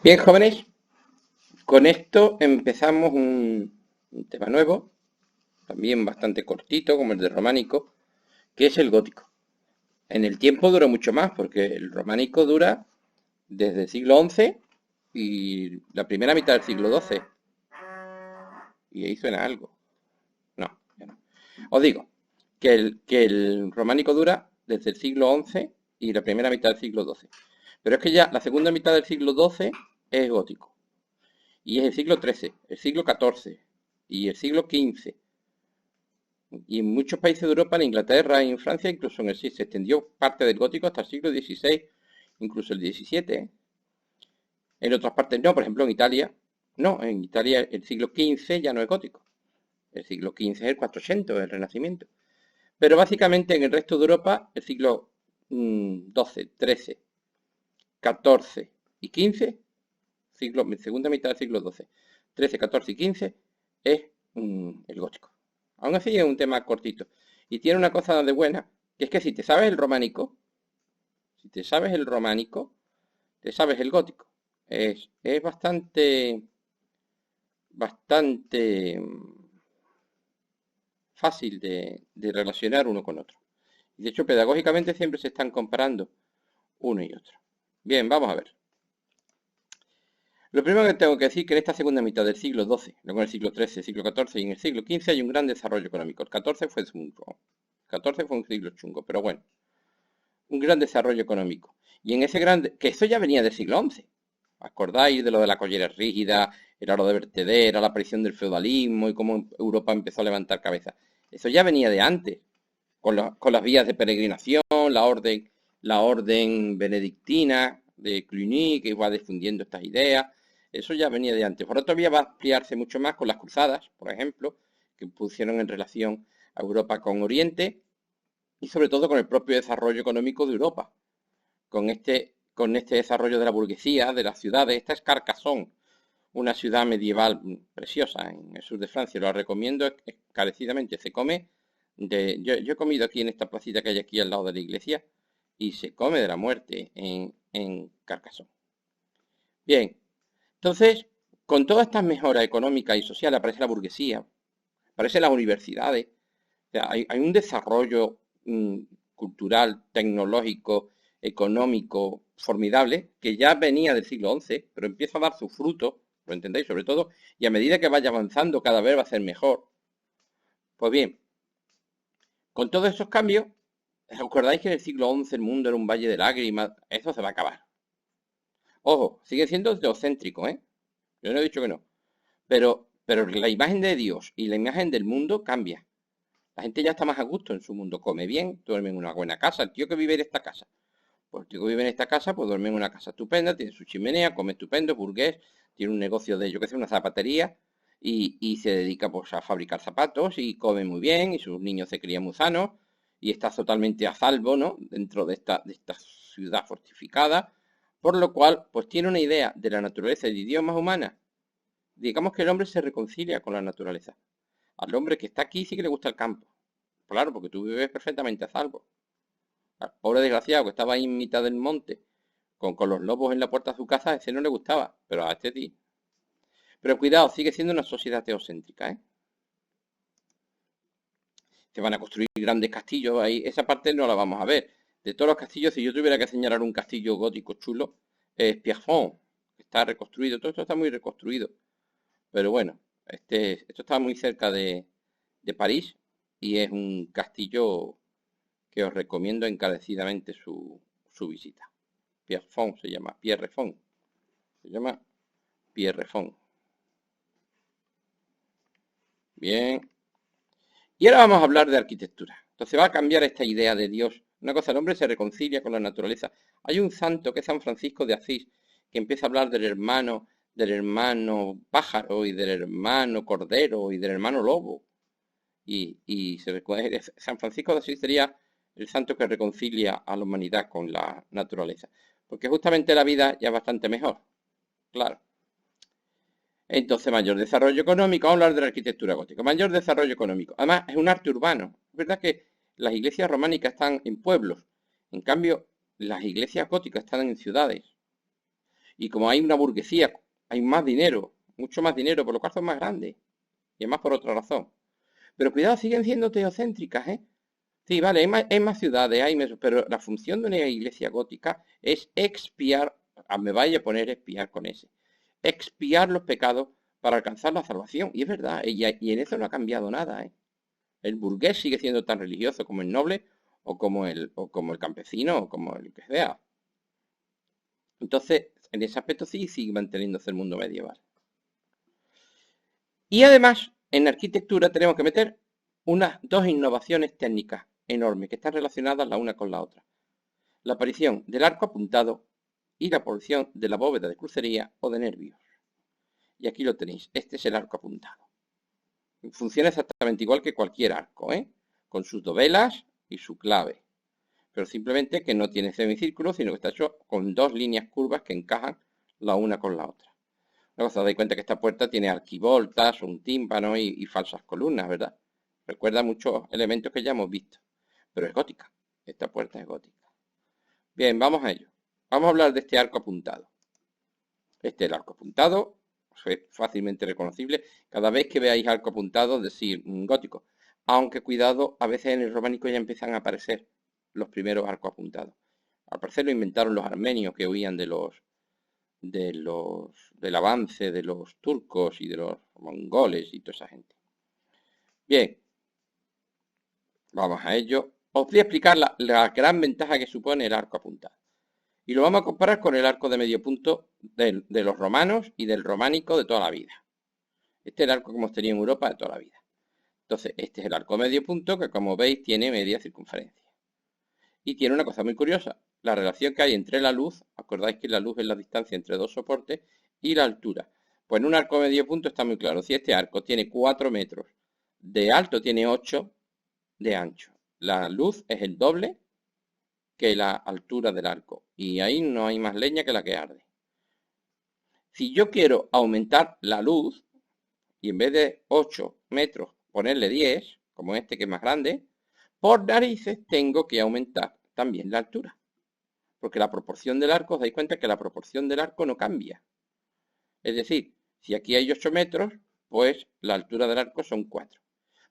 Bien, jóvenes, con esto empezamos un tema nuevo, también bastante cortito, como el del románico, que es el gótico. En el tiempo dura mucho más, porque el románico dura desde el siglo XI y la primera mitad del siglo XII. Y ahí suena algo. No, ya no. Os digo que el románico dura desde el siglo XI y la primera mitad del siglo XII. Pero es que ya la segunda mitad del siglo XII es gótico. Y es el siglo XIII, el siglo XIV y el siglo XV. Y en muchos países de Europa, en Inglaterra y en Francia, incluso en el se extendió parte del gótico hasta el siglo XVI, incluso el XVII. En otras partes no, por ejemplo en Italia, no, en Italia el siglo XV ya no es gótico. El siglo XV es el 400, el Renacimiento. Pero básicamente en el resto de Europa, el siglo XII, XIII, XIV y XV, segunda mitad del siglo XII, XIII, XIV y XV, es el gótico. Aún así es un tema cortito. Y tiene una cosa de buena, que es que si te sabes el románico, si te sabes el románico, te sabes el gótico. Es bastante fácil de relacionar uno con otro. Y de hecho, pedagógicamente siempre se están comparando uno y otro. Bien, vamos a ver. Lo primero que tengo que decir es que en esta segunda mitad del siglo XII, luego en el siglo XIII, siglo XIV y en el siglo XV hay un gran desarrollo económico. El XIV fue chungo. El XIV fue un siglo chungo, pero bueno, un gran desarrollo económico. Y en ese gran, que eso ya venía del siglo XI. ¿Acordáis de lo de la collera rígida, el aro de vertedera, la aparición del feudalismo y cómo Europa empezó a levantar cabeza? Eso ya venía de antes, con las vías de peregrinación, la orden benedictina de Cluny, que iba difundiendo estas ideas. Eso ya venía de antes. Por otro todavía va a ampliarse mucho más con las cruzadas, por ejemplo, que pusieron en relación a Europa con Oriente y sobre todo con el propio desarrollo económico de Europa, con este desarrollo de la burguesía, de las ciudades. Esta es Carcassonne, una ciudad medieval preciosa en el sur de Francia. Lo recomiendo encarecidamente. Se come yo he comido aquí en esta placita que hay aquí al lado de la iglesia y se come de la muerte en Carcassonne. Bien, entonces, con todas estas mejoras económicas y sociales aparece la burguesía, aparecen las universidades. O sea, hay un desarrollo cultural, tecnológico, económico formidable que ya venía del siglo XI, pero empieza a dar su fruto, lo entendéis sobre todo, y a medida que vaya avanzando cada vez va a ser mejor. Pues bien, con todos esos cambios, ¿os acordáis que en el siglo XI el mundo era un valle de lágrimas? Eso se va a acabar. Ojo, sigue siendo teocéntrico, ¿eh? Yo no he dicho que no. Pero la imagen de Dios y la imagen del mundo cambia. La gente ya está más a gusto en su mundo, come bien, duerme en una buena casa. El tío que vive en esta casa, pues el tío que vive en esta casa, pues duerme en una casa estupenda, tiene su chimenea, come estupendo, es burgués, tiene un negocio de, yo que sé, una zapatería y se dedica pues a fabricar zapatos y come muy bien y sus niños se crían muy sanos y está totalmente a salvo, ¿no? Dentro de esta ciudad fortificada, por lo cual pues tiene una idea de la naturaleza y de idiomas humanas. Digamos que el hombre se reconcilia con la naturaleza. Al hombre que está aquí sí que le gusta el campo. Claro, porque tú vives perfectamente a salvo. Al pobre desgraciado que estaba ahí en mitad del monte, con los lobos en la puerta de su casa, a ese no le gustaba, pero a este sí. Pero cuidado, sigue siendo una sociedad teocéntrica, ¿eh? Se van a construir grandes castillos ahí, esa parte no la vamos a ver. De todos los castillos, si yo tuviera que señalar un castillo gótico chulo, es Pierrefonds, que está reconstruido, todo esto está muy reconstruido. Pero bueno, esto está muy cerca de París y es un castillo que os recomiendo encarecidamente su visita. Pierrefonds se llama, Pierrefonds, se llama Pierrefonds. Bien. Y ahora vamos a hablar de arquitectura. Entonces va a cambiar esta idea de Dios. Una cosa, el hombre se reconcilia con la naturaleza. Hay un santo que es San Francisco de Asís, que empieza a hablar del hermano pájaro y del hermano cordero y del hermano lobo. Y San Francisco de Asís sería el santo que reconcilia a la humanidad con la naturaleza. Porque justamente la vida ya es bastante mejor. Claro. Entonces, mayor desarrollo económico, vamos a hablar de la arquitectura gótica, mayor desarrollo económico. Además, es un arte urbano. Es verdad que las iglesias románicas están en pueblos, en cambio, las iglesias góticas están en ciudades. Y como hay una burguesía, hay más dinero, mucho más dinero, por lo cual son más grandes. Y además por otra razón. Pero cuidado, siguen siendo teocéntricas, ¿eh? Sí, vale, hay más ciudades, pero la función de una iglesia gótica es expiar, me vaya a poner expiar con ese, expiar los pecados para alcanzar la salvación. Y es verdad, y en eso no ha cambiado nada, ¿eh? El burgués sigue siendo tan religioso como el noble, o como el campesino, o como el que sea. Entonces, en ese aspecto sí sigue manteniéndose el mundo medieval. Y además, en arquitectura tenemos que meter unas dos innovaciones técnicas enormes que están relacionadas la una con la otra. La aparición del arco apuntado y la aparición de la bóveda de crucería o de nervios. Y aquí lo tenéis, este es el arco apuntado. Funciona exactamente igual que cualquier arco, ¿eh? Con sus dovelas y su clave. Pero simplemente que no tiene semicírculo, sino que está hecho con dos líneas curvas que encajan la una con la otra. Luego os dais cuenta que esta puerta tiene arquivoltas, un tímpano y falsas columnas, ¿verdad? Recuerda muchos elementos que ya hemos visto. Pero es gótica. Esta puerta es gótica. Bien, vamos a ello. Vamos a hablar de este arco apuntado. Este es el arco apuntado. Es fácilmente reconocible. Cada vez que veáis arco apuntado, decir gótico. Aunque cuidado, a veces en el románico ya empiezan a aparecer los primeros arcos apuntados. Al parecer lo inventaron los armenios que huían del avance de los turcos y de los mongoles y toda esa gente. Bien, vamos a ello. Os voy a explicar la gran ventaja que supone el arco apuntado. Y lo vamos a comparar con el arco de medio punto de los romanos y del románico de toda la vida. Este es el arco que hemos tenido en Europa de toda la vida. Entonces, este es el arco de medio punto que, como veis, tiene media circunferencia. Y tiene una cosa muy curiosa, la relación que hay entre la luz, acordáis que la luz es la distancia entre dos soportes, y la altura. Pues en un arco de medio punto está muy claro, si este arco tiene 4 metros de alto, tiene 8 de ancho. La luz es el doble que la altura del arco, y ahí no hay más leña que la que arde. Si yo quiero aumentar la luz, y en vez de 8 metros ponerle 10, como este que es más grande, por narices tengo que aumentar también la altura. Porque la proporción del arco, os dais cuenta que la proporción del arco no cambia. Es decir, si aquí hay 8 metros, pues la altura del arco son 4.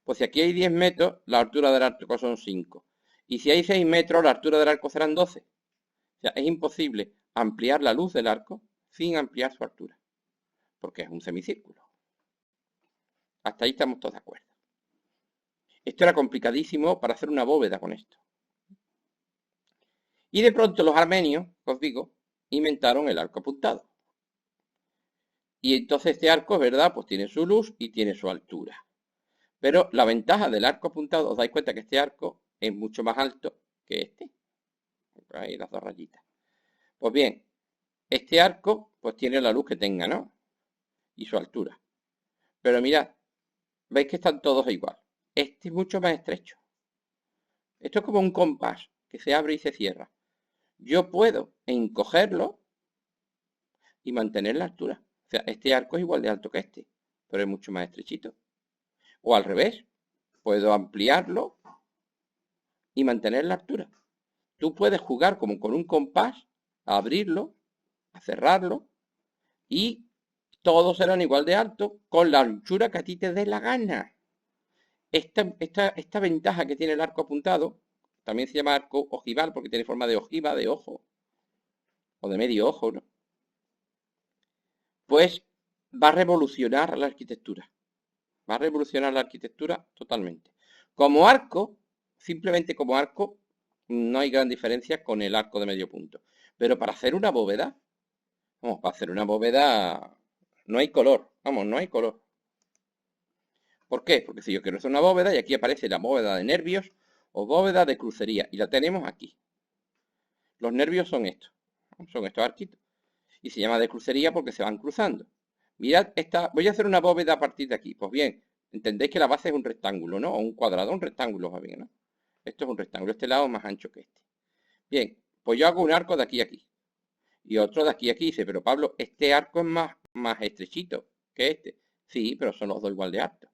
Pues si aquí hay 10 metros, la altura del arco son 5. Y si hay 6 metros, la altura del arco serán 12. O sea, es imposible ampliar la luz del arco sin ampliar su altura. Porque es un semicírculo. Hasta ahí estamos todos de acuerdo. Esto era complicadísimo para hacer una bóveda con esto. Y de pronto los armenios, os digo, inventaron el arco apuntado. Y entonces este arco, es verdad, pues tiene su luz y tiene su altura. Pero la ventaja del arco apuntado, os dais cuenta que este arco es mucho más alto que este. Ahí las dos rayitas. Pues bien, este arco pues tiene la luz que tenga, ¿no? Y su altura. Pero mirad, veis que están todos igual. Este es mucho más estrecho. Esto es como un compás que se abre y se cierra. Yo puedo encogerlo y mantener la altura. O sea, este arco es igual de alto que este, pero es mucho más estrechito. O al revés, puedo ampliarlo y mantener la altura. Tú puedes jugar como con un compás, a abrirlo, a cerrarlo, y todos serán igual de alto con la anchura que a ti te dé la gana. Esta ventaja que tiene el arco apuntado, también se llama arco ojival porque tiene forma de ojiva, de ojo, o de medio ojo, ¿no? Pues va a revolucionar la arquitectura. Va a revolucionar la arquitectura totalmente. Como arco, simplemente como arco, no hay gran diferencia con el arco de medio punto. Pero para hacer una bóveda, vamos, para hacer una bóveda no hay color, vamos, no hay color. ¿Por qué? Porque si yo quiero hacer una bóveda, y aquí aparece la bóveda de nervios o bóveda de crucería, y la tenemos aquí. Los nervios son estos arquitos. Y se llama de crucería porque se van cruzando. Mirad, voy a hacer una bóveda a partir de aquí. Pues bien, entendéis que la base es un rectángulo, ¿no? O un cuadrado, un rectángulo, va bien, ¿no? Esto es un rectángulo, este lado es más ancho que este. Bien, pues yo hago un arco de aquí a aquí. Y otro de aquí a aquí. Dice, pero Pablo, este arco es más estrechito que este. Sí, pero son los dos igual de altos.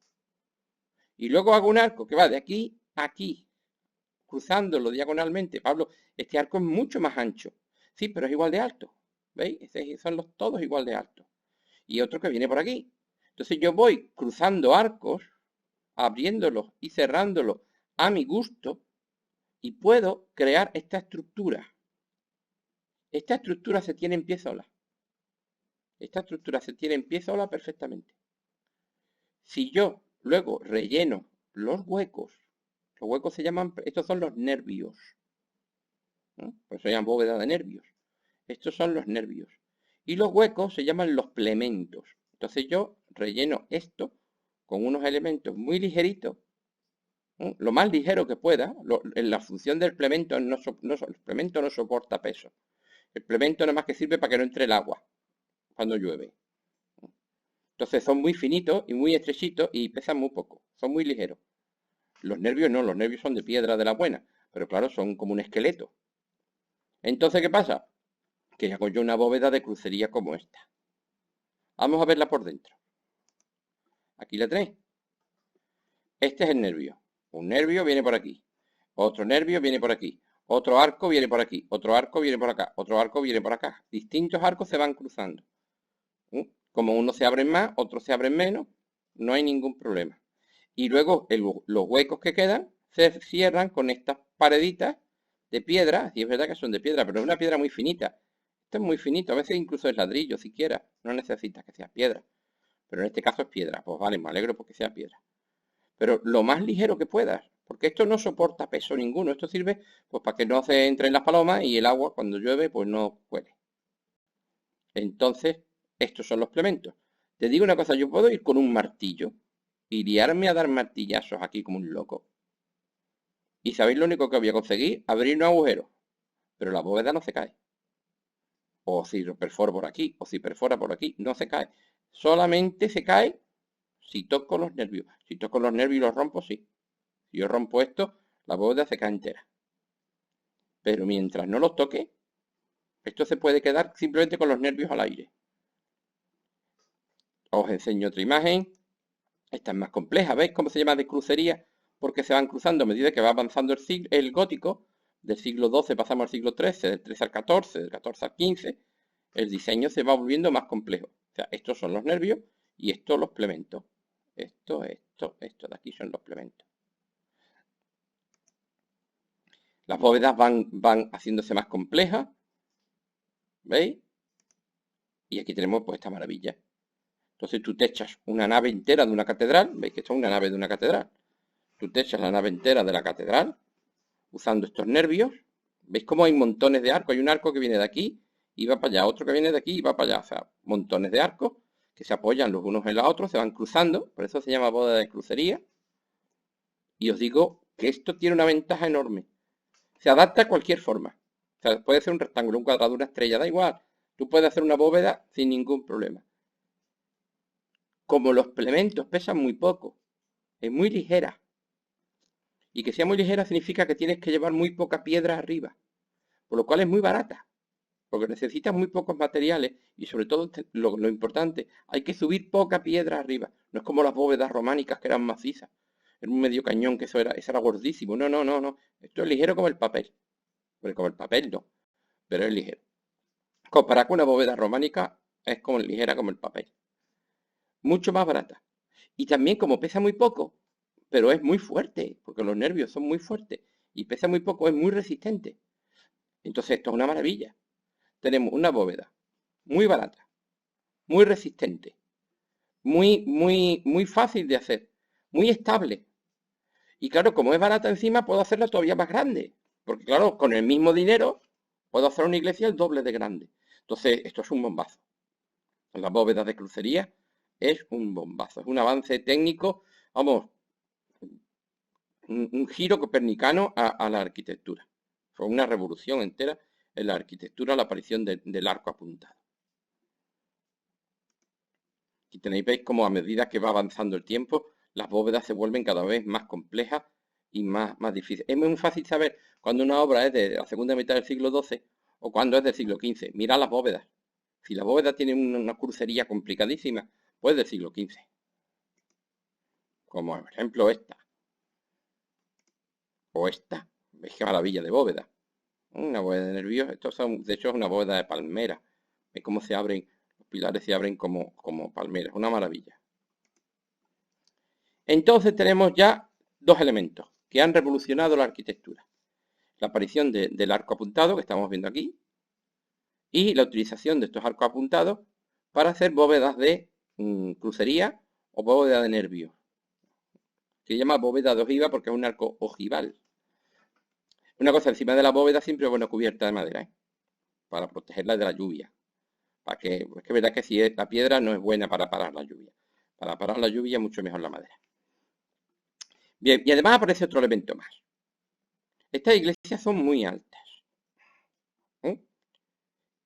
Y luego hago un arco que va de aquí a aquí, cruzándolo diagonalmente. Pablo, este arco es mucho más ancho. Sí, pero es igual de alto. ¿Veis? Son todos igual de altos. Y otro que viene por aquí. Entonces yo voy cruzando arcos, abriéndolos y cerrándolos a mi gusto y puedo crear esta estructura. Esta estructura se tiene en pie sola. Esta estructura se tiene en pie sola perfectamente. Si yo luego relleno los huecos se llaman, estos son los nervios, ¿no? Pues se llaman bóveda de nervios. Estos son los nervios. Y los huecos se llaman los plementos. Entonces yo relleno esto con unos elementos muy ligeritos, ¿no? Lo más ligero que pueda. En la función del plemento, el plemento no soporta peso. El plemento nada más que sirve para que no entre el agua cuando llueve. Entonces son muy finitos y muy estrechitos y pesan muy poco. Son muy ligeros. Los nervios no, los nervios son de piedra de la buena, pero claro, son como un esqueleto. Entonces, ¿qué pasa? Que hago yo una bóveda de crucería como esta. Vamos a verla por dentro. Aquí la tenéis. Este es el nervio. Un nervio viene por aquí. Otro nervio viene por aquí. Otro arco viene por aquí. Otro arco viene por acá. Otro arco viene por acá. Distintos arcos se van cruzando. Como unos se abren más, otros se abren menos, no hay ningún problema. Y luego los huecos que quedan se cierran con estas pareditas de piedra. Y es verdad que son de piedra, pero es una piedra muy finita. Esto es muy finito, a veces incluso es ladrillo siquiera. No necesitas que sea piedra. Pero en este caso es piedra. Pues vale, me alegro porque sea piedra. Pero lo más ligero que puedas, porque esto no soporta peso ninguno. Esto sirve pues para que no se entren las palomas y el agua cuando llueve pues no cuele. Entonces, estos son los plementos. Te digo una cosa, yo puedo ir con un martillo y liarme a dar martillazos aquí como un loco. Y sabéis lo único que voy a conseguir, abrir un agujero. Pero la bóveda no se cae. O si lo perforo por aquí, o si perfora por aquí, no se cae. Solamente se cae si toco los nervios. Si toco los nervios y los rompo, sí. Si yo rompo esto, la bóveda se cae entera. Pero mientras no los toque, esto se puede quedar simplemente con los nervios al aire. Os enseño otra imagen. Esta es más compleja. ¿Veis cómo se llama de crucería? Porque se van cruzando a medida que va avanzando el gótico. Del siglo XII pasamos al siglo XIII, del XIII al XIV, del XIV al XV. El diseño se va volviendo más complejo. O sea, estos son los nervios y estos los plementos. Esto de aquí son los plementos. Las bóvedas van haciéndose más complejas. ¿Veis? Y aquí tenemos pues esta maravilla. Entonces tú te echas una nave entera de una catedral. ¿Veis que esto es una nave de una catedral? Tú te echas la nave entera de la catedral usando estos nervios. ¿Veis cómo hay montones de arcos? Hay un arco que viene de aquí y va para allá, otro que viene de aquí y va para allá. O sea, montones de arcos que se apoyan los unos en los otros, se van cruzando. Por eso se llama bóveda de crucería. Y os digo que esto tiene una ventaja enorme. Se adapta a cualquier forma. O sea, puede ser un rectángulo, un cuadrado, una estrella, da igual. Tú puedes hacer una bóveda sin ningún problema. Como los plementos pesan muy poco, es muy ligera. Y que sea muy ligera significa que tienes que llevar muy poca piedra arriba, por lo cual es muy barata, porque necesitas muy pocos materiales y sobre todo lo importante, hay que subir poca piedra arriba. No es como las bóvedas románicas que eran macizas, era un medio cañón que eso era gordísimo. No, no, no, no. Esto es ligero como el papel, porque como el papel no, pero es ligero. Comparado con una bóveda románica es como ligera como el papel, mucho más barata. Y también como pesa muy poco, pero es muy fuerte, porque los nervios son muy fuertes y pesa muy poco, es muy resistente. Entonces esto es una maravilla. Tenemos una bóveda muy barata, muy resistente, muy fácil de hacer, muy estable. Y claro, como es barata encima, puedo hacerla todavía más grande. Porque claro, con el mismo dinero puedo hacer una iglesia el doble de grande. Entonces, esto es un bombazo. La bóveda de crucería es un bombazo. Es un avance técnico, vamos, un giro copernicano a la arquitectura. Fue una revolución entera en la arquitectura la aparición del arco apuntado. Aquí tenéis, veis cómo a medida que va avanzando el tiempo, las bóvedas se vuelven cada vez más complejas y más difíciles. Es muy fácil saber cuando una obra es de la segunda mitad del siglo XII o cuando es del siglo XV. Mirad las bóvedas. Si la bóveda tiene una crucería complicadísima, pues del siglo XV. Como por ejemplo esta. O esta. ¿Veis qué maravilla de bóveda? Una bóveda de nervios. De hecho, es una bóveda de palmera. ¿Veis cómo se abren? Los pilares se abren como palmeras, una maravilla. Entonces tenemos ya dos elementos que han revolucionado la arquitectura. La aparición del arco apuntado que estamos viendo aquí y la utilización de estos arcos apuntados para hacer bóvedas de crucería o bóveda de nervios. Se llama bóveda de ojiva porque es un arco ojival. Una cosa, encima de la bóveda siempre bueno cubierta de madera, para protegerla de la lluvia. Para que, es que es verdad que si la piedra no es buena para parar la lluvia. Para parar la lluvia mucho mejor la madera. Bien, y además aparece otro elemento más. Estas iglesias son muy altas.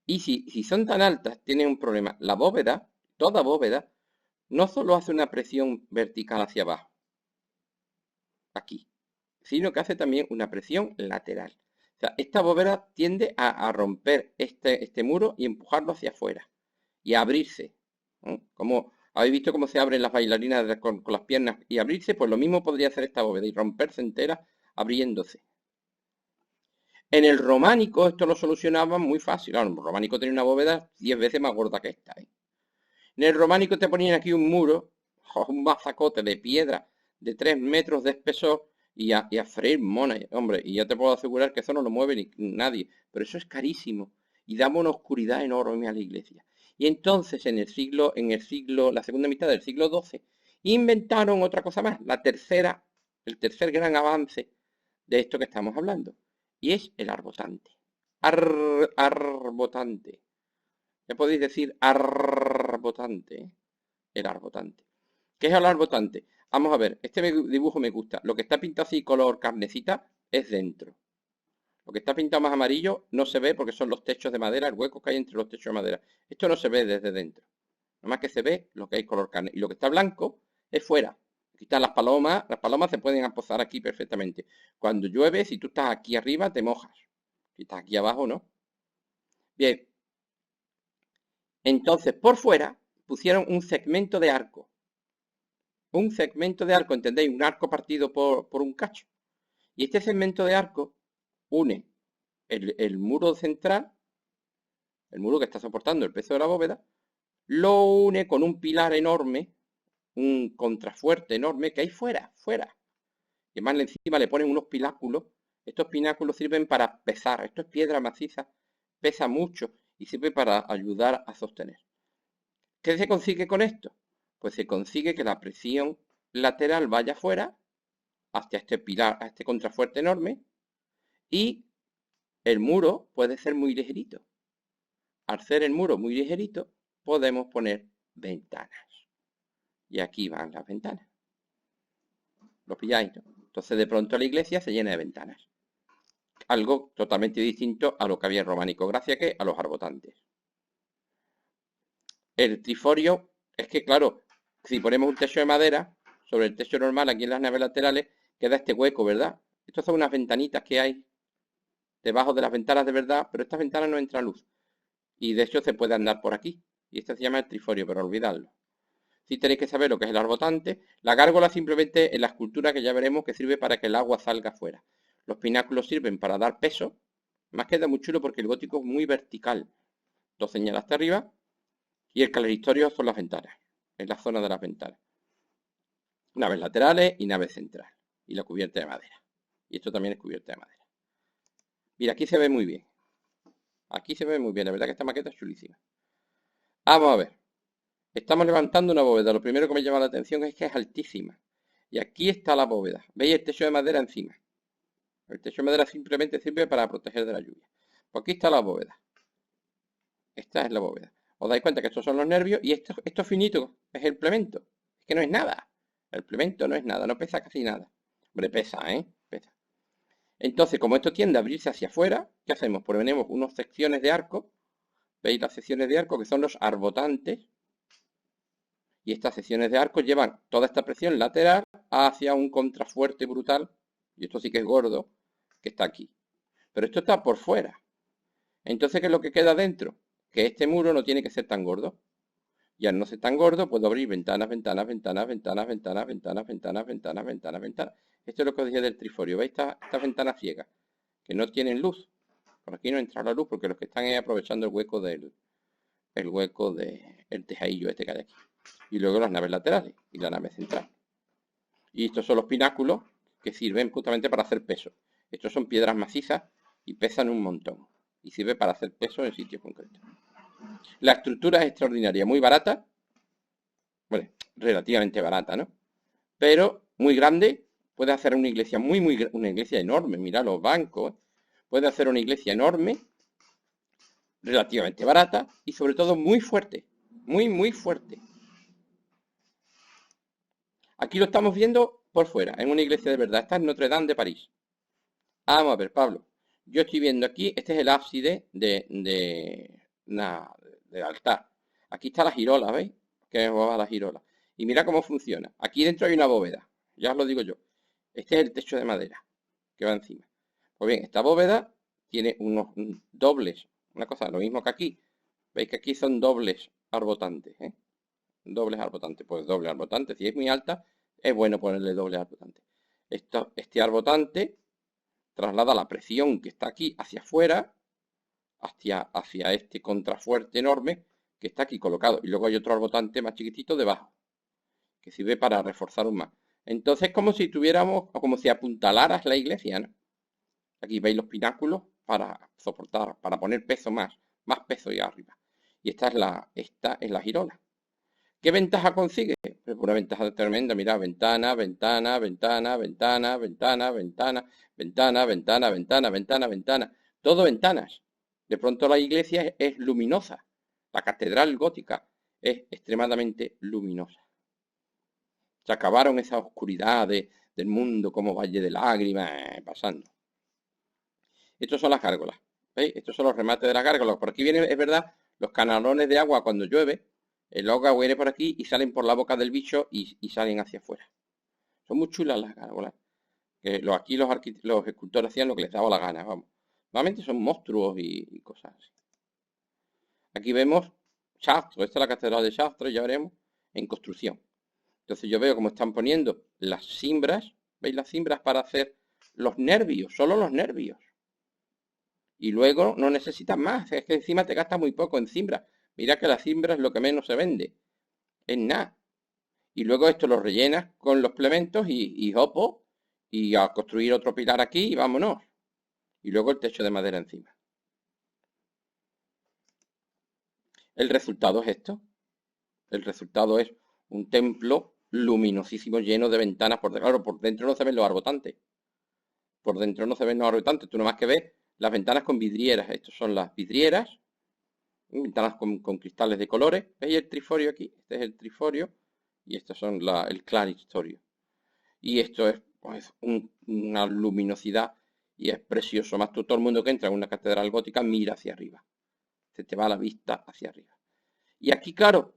Y si son tan altas, tienen un problema. La bóveda, toda bóveda, no solo hace una presión vertical hacia abajo, aquí, sino que hace también una presión lateral. O sea, esta bóveda tiende a romper este muro y empujarlo hacia afuera y a abrirse. Como habéis visto cómo se abren las bailarinas con las piernas y abrirse, pues lo mismo podría hacer esta bóveda y romperse entera abriéndose. En el románico esto lo solucionaban muy fácil. Claro, el románico tenía una bóveda 10 veces más gorda que esta. En el románico te ponían aquí un muro, un mazacote de piedra de 3 metros de espesor y a freír mona, hombre, y ya te puedo asegurar que eso no lo mueve ni nadie, pero eso es carísimo y daba una oscuridad enorme a la iglesia. Y entonces la segunda mitad del siglo XII, inventaron otra cosa más, el tercer gran avance de esto que estamos hablando, y es el arbotante. Arbotante. Ya podéis decir arbotante, el arbotante. ¿Qué es el arbotante? Vamos a ver, este dibujo me gusta. Lo que está pintado así color carnecita es dentro. Lo que está pintado más amarillo no se ve porque son los techos de madera, el hueco que hay entre los techos de madera. Esto no se ve desde dentro. Nada más que se ve lo que hay color carne. Y lo que está blanco es fuera. Aquí están las palomas se pueden aposar aquí perfectamente. Cuando llueve, si tú estás aquí arriba, te mojas. Si estás aquí abajo, no. Bien. Entonces, por fuera, pusieron un segmento de arco. Un segmento de arco, ¿entendéis? Un arco partido por un cacho. Y este segmento de arco une el muro central, el muro que está soportando el peso de la bóveda, lo une con un pilar enorme, un contrafuerte enorme que hay fuera. Y más encima le ponen unos pináculos. Estos pináculos sirven para pesar. Esto es piedra maciza, pesa mucho y sirve para ayudar a sostener. ¿Qué se consigue con esto? Pues se consigue que la presión lateral vaya afuera, hasta este pilar, a este contrafuerte enorme, y el muro puede ser muy ligerito. Al ser el muro muy ligerito, podemos poner ventanas. Y aquí van las ventanas. ¿Lo pilláis? ¿No? Entonces de pronto la iglesia se llena de ventanas. Algo totalmente distinto a lo que había en románico, gracias a los arbotantes. El triforio es que, claro, si ponemos un techo de madera sobre el techo normal aquí en las naves laterales, queda este hueco, ¿verdad? Estas son unas ventanitas que hay debajo de las ventanas de verdad, pero estas ventanas no entra luz. Y de hecho se puede andar por aquí. Y este se llama el triforio, pero olvidadlo. Si tenéis que saber lo que es el arbotante, la gárgola simplemente es la escultura que ya veremos que sirve para que el agua salga afuera. Los pináculos sirven para dar peso. Más queda muy chulo porque el gótico es muy vertical. Dos señalas hasta arriba. Y el calerectorio son las ventanas, es la zona de las ventanas. Naves laterales y nave central. Y la cubierta de madera. Y esto también es cubierta de madera. Mira, aquí se ve muy bien. Aquí se ve muy bien, la verdad que esta maqueta es chulísima. Vamos a ver. Estamos levantando una bóveda. Lo primero que me llama la atención es que es altísima. Y aquí está la bóveda. ¿Veis el techo de madera encima? El techo de madera simplemente sirve para proteger de la lluvia. Pues aquí está la bóveda. Esta es la bóveda. Os dais cuenta que estos son los nervios y esto finito es el plemento. Es que no es nada. El plemento no es nada, no pesa casi nada. Hombre, pesa, Pesa. Entonces, como esto tiende a abrirse hacia afuera, ¿qué hacemos? Pues ponemos unas secciones de arco. ¿Veis las secciones de arco que son los arbotantes? Y estas secciones de arco llevan toda esta presión lateral hacia un contrafuerte brutal. Y esto sí que es gordo, que está aquí. Pero esto está por fuera. Entonces, ¿qué es lo que queda dentro? Que este muro no tiene que ser tan gordo. Y al no ser tan gordo, puedo abrir ventanas. Esto es lo que os dije del triforio. ¿Veis estas ventanas ciegas? Que no tienen luz. Por aquí no entra la luz porque los que están ahí aprovechando el hueco el hueco del tejadillo este que hay aquí. Y luego las naves laterales y la nave central. Y estos son los pináculos que sirven justamente para hacer peso. Estos son piedras macizas y pesan un montón. Y sirve para hacer peso en sitios concretos. La estructura es extraordinaria, muy barata. Bueno, relativamente barata, ¿no? Pero muy grande. Puede hacer una iglesia una iglesia enorme. Mira los bancos. Puede hacer una iglesia enorme, relativamente barata y sobre todo muy fuerte. Muy fuerte. Aquí lo estamos viendo por fuera, en una iglesia de verdad. Esta es Notre Dame de París. Vamos a ver, Pablo. Yo estoy viendo aquí, este es el ábside del altar. Aquí está la girola, ¿veis? Que va la girola. Y mira cómo funciona. Aquí dentro hay una bóveda, ya os lo digo yo. Este es el techo de madera que va encima. Pues bien, esta bóveda tiene unos dobles, una cosa, lo mismo que aquí. Veis que aquí son dobles arbotantes, ¿eh? Dobles arbotantes, pues doble arbotante. Si es muy alta, es bueno ponerle doble arbotante. Este arbotante traslada la presión que está aquí hacia afuera, hacia este contrafuerte enorme que está aquí colocado. Y luego hay otro arbotante más chiquitito debajo, que sirve para reforzar un más. Entonces, como si tuviéramos, o como si apuntalaras la iglesia, ¿no? Aquí veis los pináculos para soportar, para poner peso más peso ahí arriba. Y esta es la girola. ¿Qué ventaja consigue? Pues una ventaja tremenda, mira, ventana, ventana, ventana, ventana, ventana, ventana, ventana, ventana, ventana, ventana, ventana. Todo ventanas. De pronto la iglesia es luminosa. La catedral gótica es extremadamente luminosa. Se acabaron esa oscuridad del mundo como valle de lágrimas pasando. Estos son las gárgolas. ¿Veis? Estos son los remates de las gárgolas. Por aquí vienen, es verdad, los canalones de agua cuando llueve. El agua viene por aquí y salen por la boca del bicho y salen hacia afuera. Son muy chulas las gárgolas. Que aquí los escultores hacían lo que les daba la gana, vamos. Normalmente son monstruos y cosas así. Aquí vemos Chartres, esta es la catedral de Chartres, ya veremos, en construcción. Entonces yo veo cómo están poniendo las cimbras, ¿veis las cimbras para hacer los nervios? Solo los nervios. Y luego no necesitas más, es que encima te gasta muy poco en cimbras. Mira que la cimbra es lo que menos se vende. Es nada. Y luego esto lo rellenas con los plementos y hopo, y a construir otro pilar aquí y vámonos. Y luego el techo de madera encima. El resultado es esto. El resultado es un templo luminosísimo lleno de ventanas por dentro. Claro, por dentro no se ven los arbotantes. Por dentro no se ven los arbotantes. Tú nomás que ves las ventanas con vidrieras. Estas son las vidrieras. Ventanas con cristales de colores. ¿Veis el triforio aquí? Este es el triforio. Y estos son el claristorio. Y esto es pues, una luminosidad y es precioso. Más todo el mundo que entra en una catedral gótica mira hacia arriba. Se te va la vista hacia arriba. Y aquí, claro,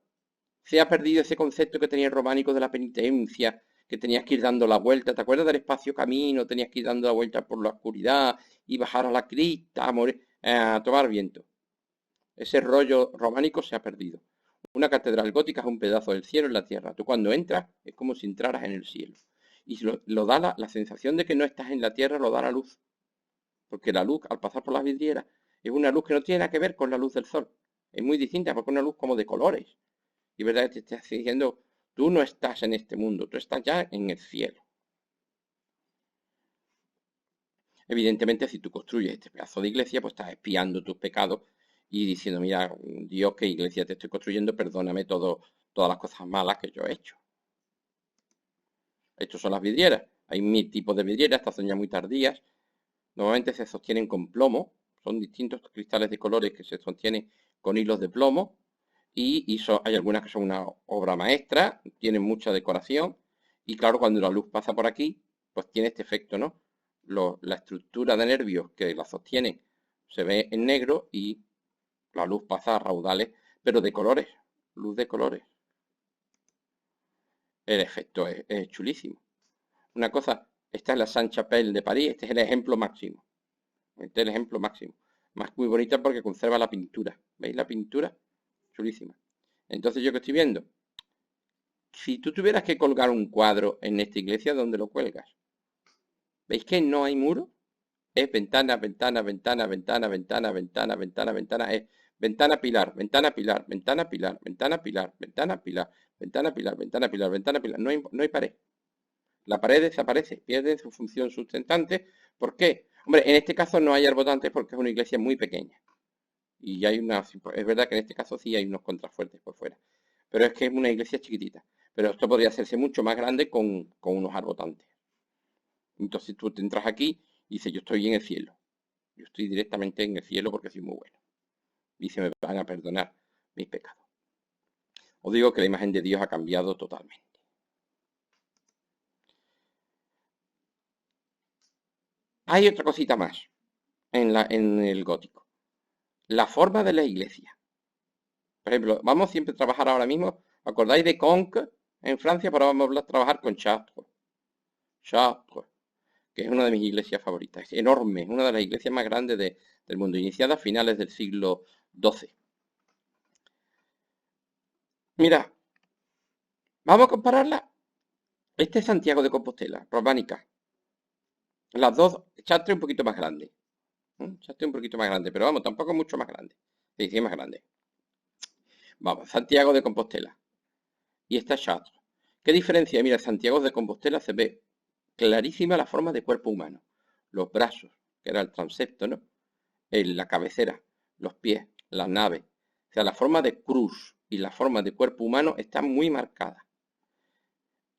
se ha perdido ese concepto que tenía el románico de la penitencia, que tenías que ir dando la vuelta. ¿Te acuerdas del espacio camino? Tenías que ir dando la vuelta por la oscuridad y bajar a la cripta, a tomar viento. Ese rollo románico se ha perdido. Una catedral gótica es un pedazo del cielo en la tierra. Tú cuando entras es como si entraras en el cielo. Y lo da la sensación de que no estás en la tierra, lo da la luz. Porque la luz, al pasar por las vidrieras, es una luz que no tiene nada que ver con la luz del sol. Es muy distinta porque es una luz como de colores. Y verdad te estás diciendo, tú no estás en este mundo, tú estás ya en el cielo. Evidentemente, si tú construyes este pedazo de iglesia, pues estás expiando tus pecados y diciendo, mira, Dios, qué iglesia te estoy construyendo, perdóname todas las cosas malas que yo he hecho. Estos son las vidrieras. Hay 1000 tipos de vidrieras, estas son ya muy tardías. Normalmente se sostienen con plomo. Son distintos cristales de colores que se sostienen con hilos de plomo. Hay algunas que son una obra maestra, tienen mucha decoración. Y claro, cuando la luz pasa por aquí, pues tiene este efecto, ¿no? La estructura de nervios que la sostienen se ve en negro y la luz pasa a raudales, pero de colores, luz de colores. El efecto es chulísimo. Una cosa, esta es la Sainte-Chapelle de París, este es el ejemplo máximo. Este es el ejemplo máximo. Más muy bonita porque conserva la pintura. ¿Veis la pintura? Chulísima. Entonces, ¿yo qué estoy viendo? Si tú tuvieras que colgar un cuadro en esta iglesia, ¿dónde lo cuelgas? ¿Veis que no hay muro? Es ventana, ventana, ventana, ventana, ventana, ventana, ventana, ventana. Es ventana pilar, ventana pilar, ventana pilar, ventana pilar, ventana pilar, ventana pilar, ventana pilar, ventana pilar. No hay pared. La pared desaparece, pierde su función sustentante. ¿Por qué? Hombre, en este caso no hay arbotantes porque es una iglesia muy pequeña. Y hay es verdad que en este caso sí hay unos contrafuertes por fuera. Pero es que es una iglesia chiquitita. Pero esto podría hacerse mucho más grande con unos arbotantes. Entonces tú te entras aquí y dices, yo estoy en el cielo. Yo estoy directamente en el cielo porque soy muy bueno. Y se me van a perdonar mis pecados. Os digo que la imagen de Dios ha cambiado totalmente. Hay otra cosita más en el gótico. La forma de la iglesia. Por ejemplo, vamos siempre a trabajar ahora mismo. ¿Acordáis de Conques en Francia? Pero vamos a trabajar con Chartres. Chartres, que es una de mis iglesias favoritas. Es enorme, es una de las iglesias más grandes del mundo, iniciada a finales del siglo XII. Mira, vamos a compararla. Este es Santiago de Compostela, románica. Las dos, Chartres un poquito más grande. Chartres un poquito más grande, pero vamos, tampoco mucho más grande. Sí, sí, más grande. Vamos, Santiago de Compostela. Y esta Chartres. ¿Qué diferencia? Mira, Santiago de Compostela se ve clarísima la forma de cuerpo humano. Los brazos, que era el transepto, ¿no? La cabecera, los pies, la nave. O sea, la forma de cruz y la forma de cuerpo humano están muy marcadas.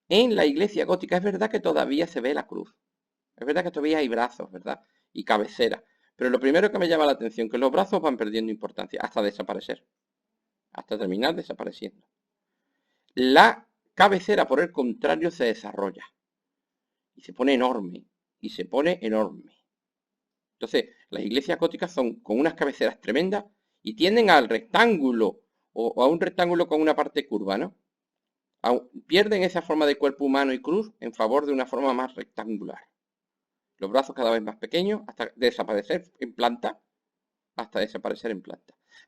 En la iglesia gótica es verdad que todavía se ve la cruz. Es verdad que todavía hay brazos, ¿verdad? Y cabecera. Pero lo primero que me llama la atención es que los brazos van perdiendo importancia hasta desaparecer. Hasta terminar desapareciendo. La cabecera, por el contrario, se desarrolla. Y se pone enorme. Y se pone enorme. Entonces, las iglesias góticas son con unas cabeceras tremendas y tienden al rectángulo o a un rectángulo con una parte curva, ¿no? Pierden esa forma de cuerpo humano y cruz en favor de una forma más rectangular. Los brazos cada vez más pequeños hasta desaparecer en planta,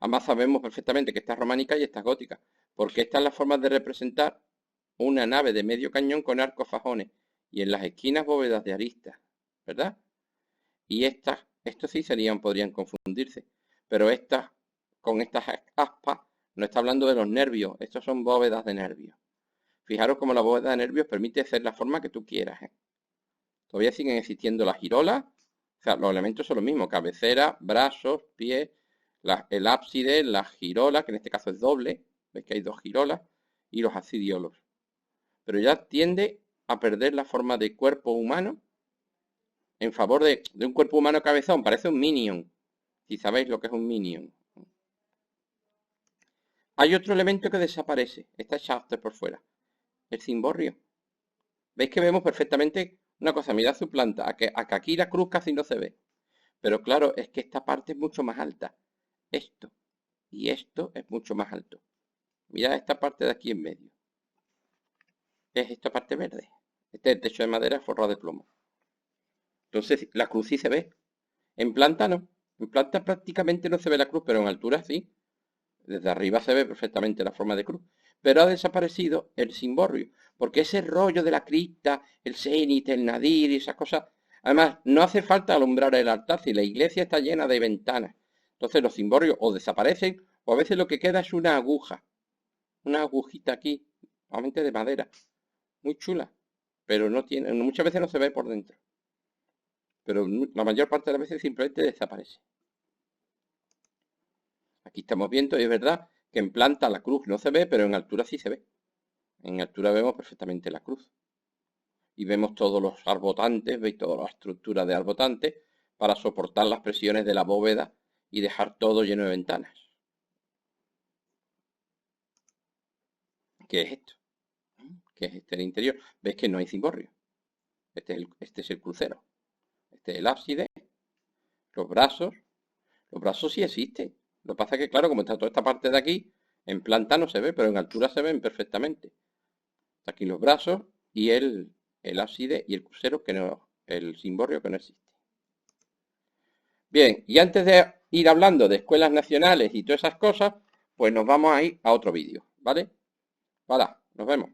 Además sabemos perfectamente que esta es románica y esta es gótica, porque esta es la forma de representar una nave de medio cañón con arcos fajones y en las esquinas bóvedas de aristas, ¿verdad? Y estos sí podrían confundirse, pero con estas aspas no está hablando de los nervios, estos son bóvedas de nervios. Fijaros cómo la bóveda de nervios permite hacer la forma que tú quieras, ¿eh? Todavía siguen existiendo las girolas, o sea, los elementos son los mismos, cabecera, brazos, pies, el ábside, la girola, que en este caso es doble, ves que hay dos girolas, y los absidiolos. Pero ya tiende a perder la forma de cuerpo humano en favor de un cuerpo humano cabezón, parece un minion, si sabéis lo que es un minion. Hay otro elemento que desaparece, está Shafter por fuera, el cimborrio. ¿Veis que vemos perfectamente una cosa? Mirad su planta, a que aquí la cruz casi no se ve. Pero claro, es que esta parte es mucho más alta. Esto y esto es mucho más alto. Mirad esta parte de aquí en medio. Es esta parte verde. Este es el techo de madera forrado de plomo. Entonces, la cruz sí se ve. En planta no. En planta prácticamente no se ve la cruz, pero en altura sí. Desde arriba se ve perfectamente la forma de cruz. Pero ha desaparecido el cimborrio. Porque ese rollo de la cripta, el cenit, el nadir y esas cosas. Además, no hace falta alumbrar el altar si la iglesia está llena de ventanas. Entonces los cimborrios o desaparecen o a veces lo que queda es una aguja. Una agujita aquí, normalmente de madera. Muy chula. Pero no tiene, muchas veces no se ve por dentro. Pero la mayor parte de las veces simplemente desaparece. Aquí estamos viendo, y es verdad que en planta la cruz no se ve, pero en altura sí se ve. En altura vemos perfectamente la cruz. Y vemos todos los arbotantes, veis toda la estructura de arbotantes para soportar las presiones de la bóveda y dejar todo lleno de ventanas. ¿Qué es esto? ¿Qué es este el interior? ¿Ves que no hay cimborrio? Este es el crucero. Este es el ábside. Los brazos sí existen. Lo que pasa es que, claro, como está toda esta parte de aquí, en planta no se ve, pero en altura se ven perfectamente. Aquí los brazos y el ábside y el crucero, que no, el cimborrio que no existe. Bien, y antes de ir hablando de escuelas nacionales y todas esas cosas, pues nos vamos a ir a otro vídeo, ¿vale? Voilà, nos vemos.